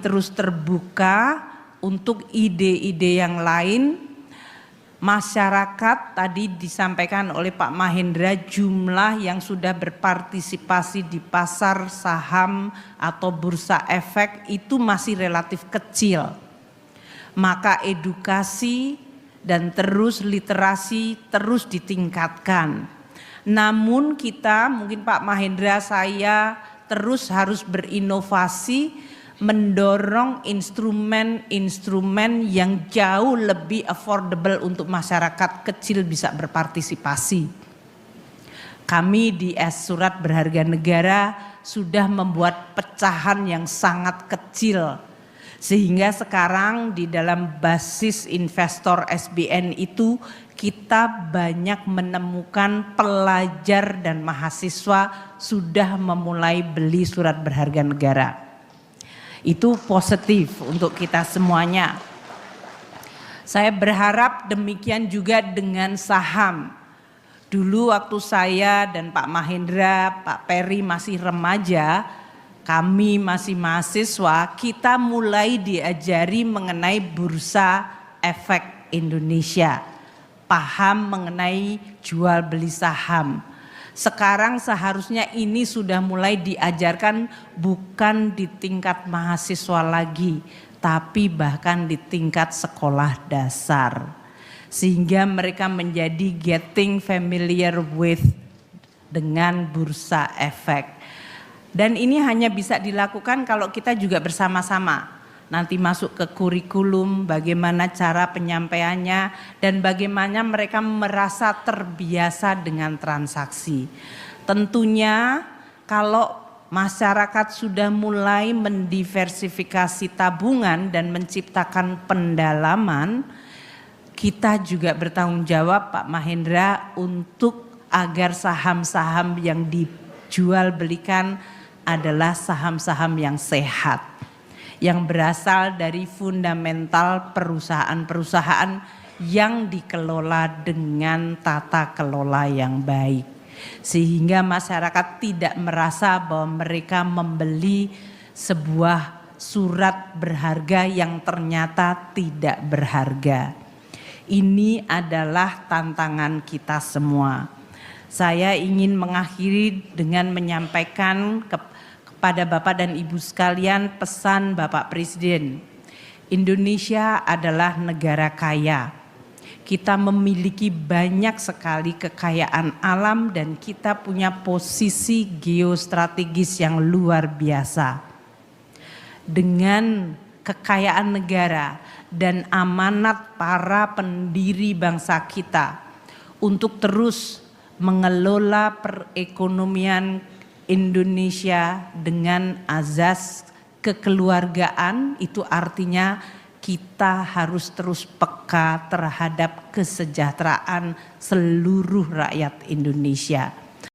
terus terbuka untuk ide-ide yang lain. Masyarakat tadi disampaikan oleh Pak Mahendra, jumlah yang sudah berpartisipasi di pasar saham atau bursa efek itu masih relatif kecil. Maka edukasi dan terus literasi terus ditingkatkan. Namun kita, mungkin Pak Mahendra, saya terus harus berinovasi, mendorong instrumen-instrumen yang jauh lebih affordable untuk masyarakat kecil bisa berpartisipasi. Kami di Surat Berharga Negara sudah membuat pecahan yang sangat kecil, sehingga sekarang di dalam basis investor SBN itu kita banyak menemukan pelajar dan mahasiswa sudah memulai beli surat berharga negara. Itu positif untuk kita semuanya. Saya berharap demikian juga dengan saham. Dulu waktu saya dan Pak Mahendra, Pak Peri masih remaja, kami masih mahasiswa, kita mulai diajari mengenai bursa efek Indonesia, paham mengenai jual beli saham. Sekarang seharusnya ini sudah mulai diajarkan bukan di tingkat mahasiswa lagi, tapi bahkan di tingkat sekolah dasar. Sehingga mereka menjadi getting familiar with dengan bursa efek. Dan ini hanya bisa dilakukan kalau kita juga bersama-sama. Nanti masuk ke kurikulum, bagaimana cara penyampaiannya, dan bagaimana mereka merasa terbiasa dengan transaksi. Tentunya kalau masyarakat sudah mulai mendiversifikasi tabungan dan menciptakan pendalaman, kita juga bertanggung jawab Pak Mahendra untuk agar saham-saham yang dijual belikan adalah saham-saham yang sehat, yang berasal dari fundamental perusahaan-perusahaan yang dikelola dengan tata kelola yang baik. Sehingga masyarakat tidak merasa bahwa mereka membeli sebuah surat berharga yang ternyata tidak berharga. Ini adalah tantangan kita semua. Saya ingin mengakhiri dengan menyampaikan kepada Bapak dan Ibu sekalian pesan Bapak Presiden. Indonesia adalah negara kaya. Kita memiliki banyak sekali kekayaan alam dan kita punya posisi geostrategis yang luar biasa. Dengan kekayaan negara dan amanat para pendiri bangsa kita untuk terus mengelola perekonomian Indonesia dengan azas kekeluargaan, itu artinya kita harus terus peka terhadap kesejahteraan seluruh rakyat Indonesia.